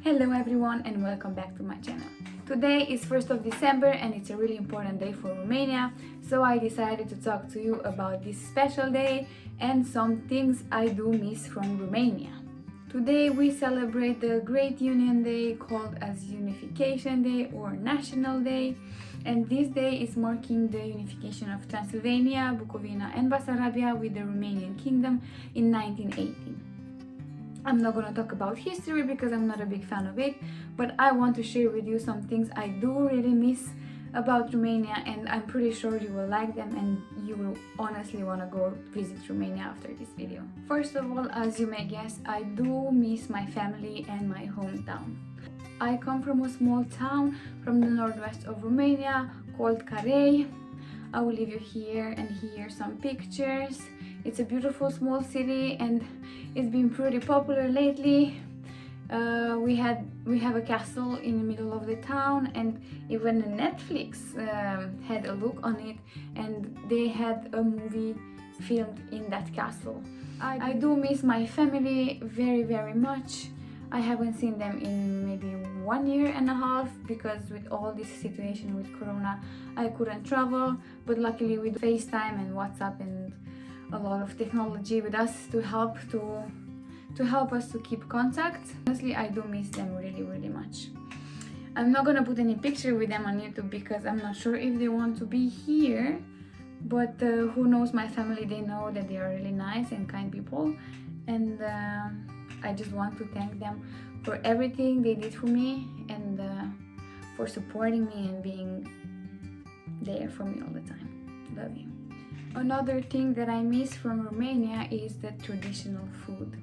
Hello everyone and welcome back to my channel. Today is 1st of December and it's a really important day for Romania, so I decided to talk to you about this special day and some things I do miss from Romania. Today we celebrate the Great Union Day, called as Unification Day or National Day, and this day is marking the unification of Transylvania, Bukovina and Basarabia with the Romanian Kingdom in 1918. I'm not gonna talk about history because I'm not a big fan of it, but I want to share with you some things I do really miss about Romania, and I'm pretty sure you will like them and you will honestly want to go visit Romania after this video. First of all, as you may guess, I do miss my family and my hometown. I come from a small town from the northwest of Romania called Carei. I will leave you here and here some pictures. It's a beautiful small city and it's been pretty popular lately. We have a castle in the middle of the town, and even Netflix had a look on it, and they had a movie filmed in that castle. I do miss my family very much. I haven't seen them in maybe 1 year and a half because with all this situation with Corona I couldn't travel, but luckily with FaceTime and WhatsApp and a lot of technology with us to help us to keep contact. Honestly, I do miss them really much. I'm not gonna put any picture with them on YouTube because I'm not sure if they want to be here, but who knows my family, they know that they are really nice and kind people, and I just want to thank them for everything they did for me and for supporting me and being there for me all the time. Love you. Another thing that I miss from Romania is the traditional food.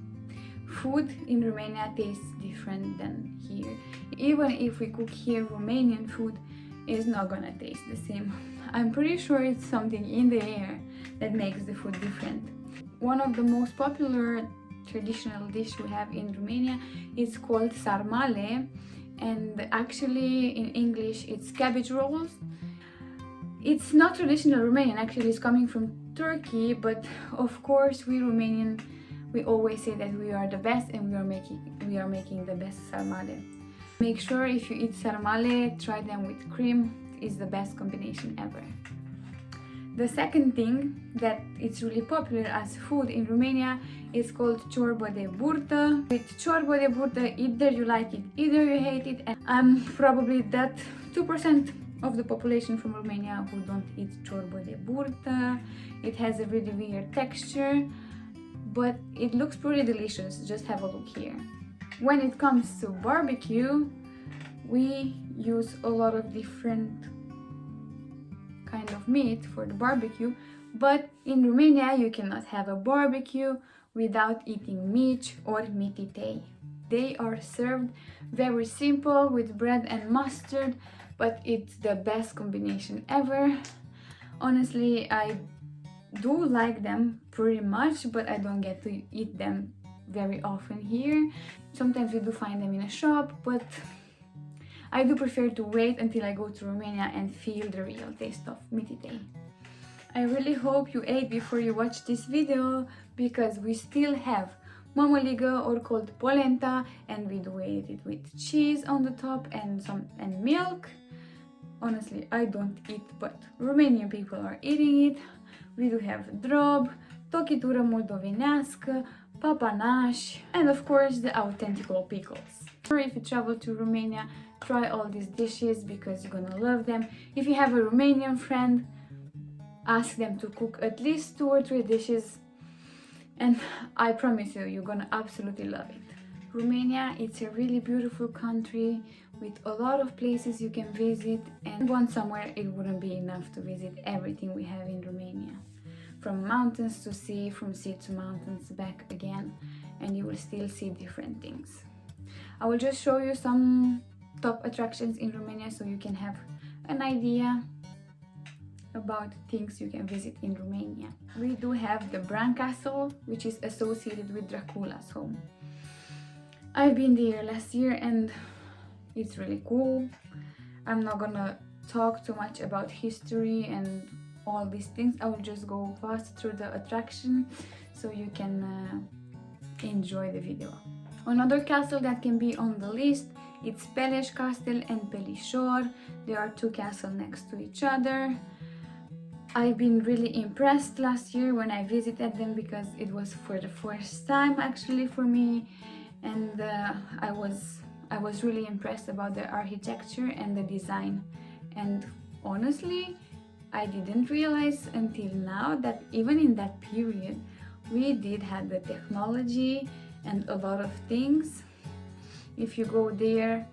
Food in Romania tastes different than here. Even if we cook here Romanian food, it's not gonna taste the same. I'm pretty sure it's something in the air that makes the food different. One of the most popular traditional dish we have in Romania is called sarmale, and actually in English it's cabbage rolls. It's not traditional Romanian, actually it's coming from Turkey, but of course we Romanian, we always say that we are the best and we are making the best sarmale. Make sure if you eat sarmale, try them with cream. It's the best combination ever. The second thing that it's really popular as food in Romania is called ciorbă de burtă. With ciorbă de burtă, either you like it, either you hate it, and I'm probably that 2% of the population from Romania who don't eat ciorbă de burtă. It has a really weird texture, but it looks pretty delicious. Just have a look here. When it comes to barbecue, we use a lot of different kind of meat for the barbecue, but in Romania you cannot have a barbecue without eating mici or mititei. They are served very simple with bread and mustard, but it's the best combination ever. Honestly, I do like them pretty much, but I don't get to eat them very often here. Sometimes we do find them in a shop, but I do prefer to wait until I go to Romania and feel the real taste of mititei. I really hope you ate before you watch this video, because we still have mămăligă, or called polenta, and we do eat it with cheese on the top and milk. Honestly, I don't eat, but Romanian people are eating it. We do have drob, tochitură moldovenească, papanaș, and of course the authentical pickles. If you travel to Romania, try all these dishes because you're gonna love them. If you have a Romanian friend, ask them to cook at least 2 or 3 dishes, and I promise you, you're gonna absolutely love it. Romania, it's a really beautiful country with a lot of places you can visit, and one somewhere it wouldn't be enough to visit everything we have in Romania. From mountains to sea, from sea to mountains, back again, and you will still see different things. I will just show you some top attractions in Romania so you can have an idea about things you can visit in Romania. We do have the Bran Castle, which is associated with Dracula's home. I've been there last year and it's really cool. I'm not gonna talk too much about history and all these things. I will just go fast through the attraction so you can enjoy the video. Another castle that can be on the list, it's Peles Castle and Pelișor. There are two castles next to each other. I've been really impressed last year when I visited them because it was for the first time actually for me, and I was really impressed about the architecture and the design. And honestly, I didn't realize until now that even in that period we did have the technology and a lot of things. If you go there,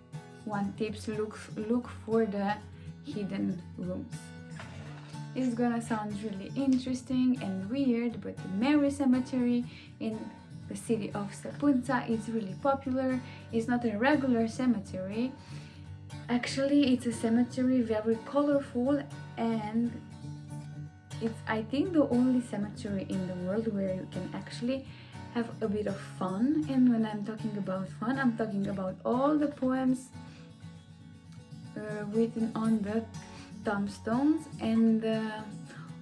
one tips, look for the hidden rooms. It's gonna sound really interesting and weird, but the Mary Cemetery in the city of Săpunța is really popular. It's not a regular cemetery. Actually, it's a cemetery very colorful, and it's, I think, the only cemetery in the world where you can actually have a bit of fun. And when I'm talking about fun, I'm talking about all the poems written on the tombstones and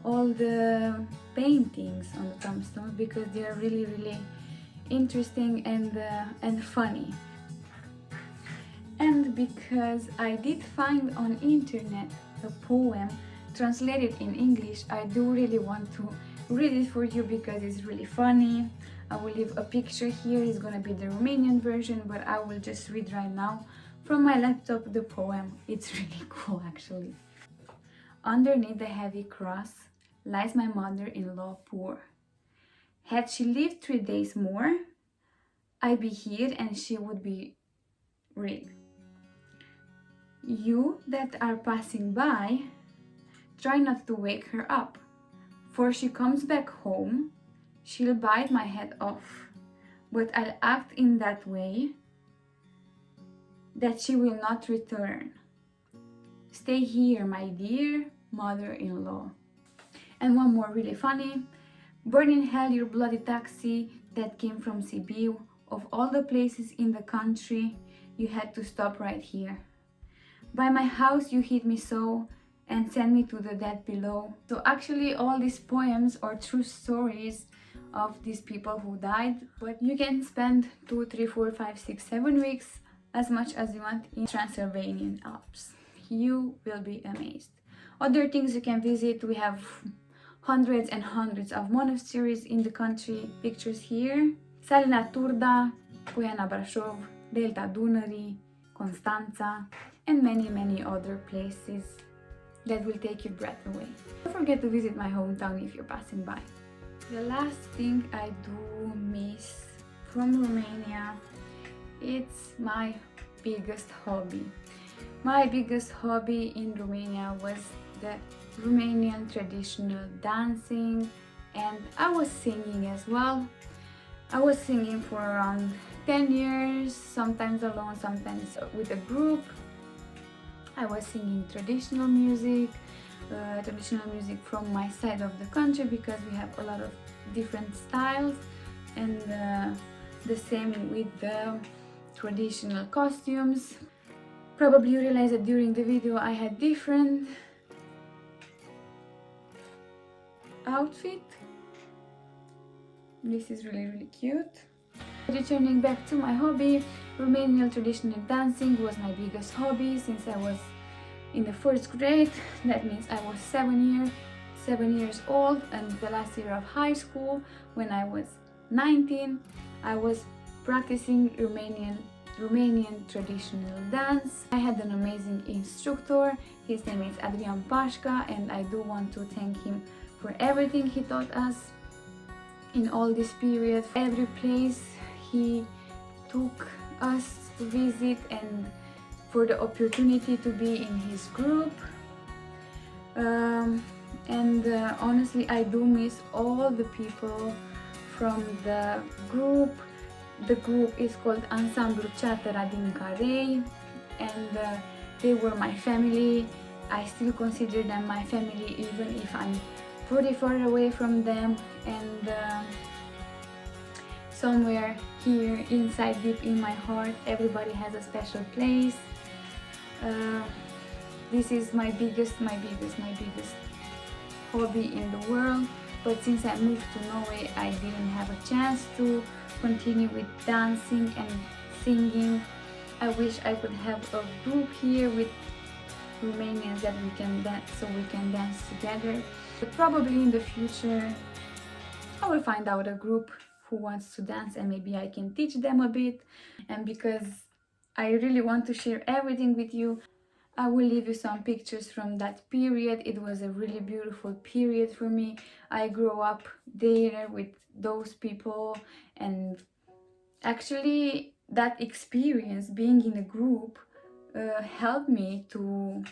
all the paintings on the tombstones, because they are really interesting and funny. And because I did find on internet a poem translated in English, I do really want to read it for you because it's really funny. I will leave a picture here. It's gonna be the Romanian version, but I will just read right now from my laptop the poem. It's really cool actually. Underneath the heavy cross lies my mother-in-law poor. Had she lived 3 days more, I'd be here and she would be real. You that are passing by, try not to wake her up, for she comes back home, she'll bite my head off, but I'll act in that way that she will not return. Stay here, my dear mother-in-law. And one more really funny. Burn in hell your bloody taxi that came from Sibiu. Of all the places in the country, you had to stop right here. By my house you hit me so, and send me to the dead below. So actually all these poems are true stories of these people who died, but you can spend 2, 3, 4, 5, 6, 7 weeks, as much as you want, in Transylvanian Alps. You will be amazed. Other things you can visit, we have hundreds and hundreds of monasteries in the country. Pictures here. Salina Turda, Poiana Brașov, Delta Dunării, Constanța, and many other places that will take your breath away. Don't forget to visit my hometown if you're passing by. The last thing I do miss from Romania, it's my biggest hobby. My biggest hobby in Romania was the Romanian traditional dancing, and I was singing as well. I was singing for around 10 years, sometimes alone, sometimes with a group. I was singing traditional music from my side of the country, because we have a lot of different styles, and the same with the traditional costumes. Probably you realized that during the video I had different outfit. This is really cute. Returning back to my hobby, Romanian traditional dancing was my biggest hobby since I was in the 1st grade. That means I was 7 years old, and the last year of high school, when I was 19, I was practicing Romanian traditional dance. I had an amazing instructor. His name is Adrian Pașca, and I do want to thank him for everything he taught us in all this period. Every place he took us to visit, and for the opportunity to be in his group. Honestly, I do miss all the people from the group. The group is called Ansamblu Ceatăra din Carei, and they were my family. I still consider them my family even if I'm pretty far away from them, and somewhere here inside deep in my heart everybody has a special place. This is my biggest hobby in the world, but since I moved to Norway I didn't have a chance to continue with dancing and singing. I wish I could have a group here with Romanians that we can dance, so we can dance together. But probably in the future I will find out a group who wants to dance, and maybe I can teach them a bit. And because I really want to share everything with you, I will leave you some pictures from that period. It was a really beautiful period for me. I grew up there with those people, and actually that experience being in a group helped me to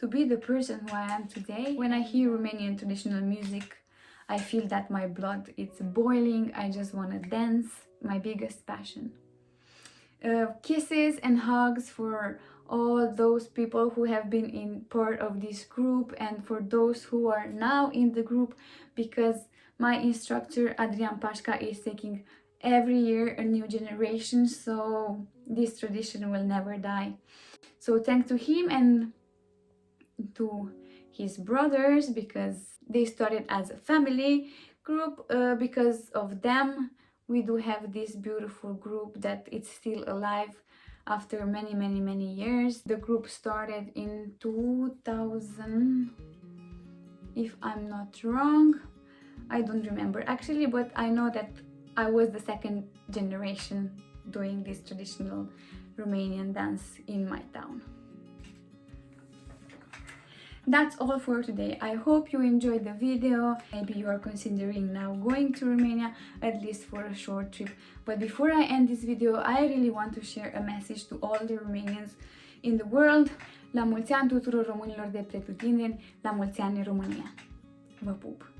be the person who I am today. When I hear Romanian traditional music, I feel that my blood is boiling. I just want to dance, my biggest passion. Kisses and hugs for all those people who have been in part of this group, and for those who are now in the group, because my instructor Adrian Pașca is taking every year a new generation, so this tradition will never die. So thanks to him and to his brothers, because they started as a family group. Because of them we do have this beautiful group that it's still alive after many years. The group started in 2000, if I'm not wrong. I don't remember actually, but I know that I was the second generation doing this traditional Romanian dance in my town. That's all for today. I hope you enjoyed the video. Maybe you are considering now going to Romania, at least for a short trip. But before I end this video, I really want to share a message to all the Romanians in the world. La mulți ani tuturor românilor de pretutindeni, la mulți ani România. Vă pup!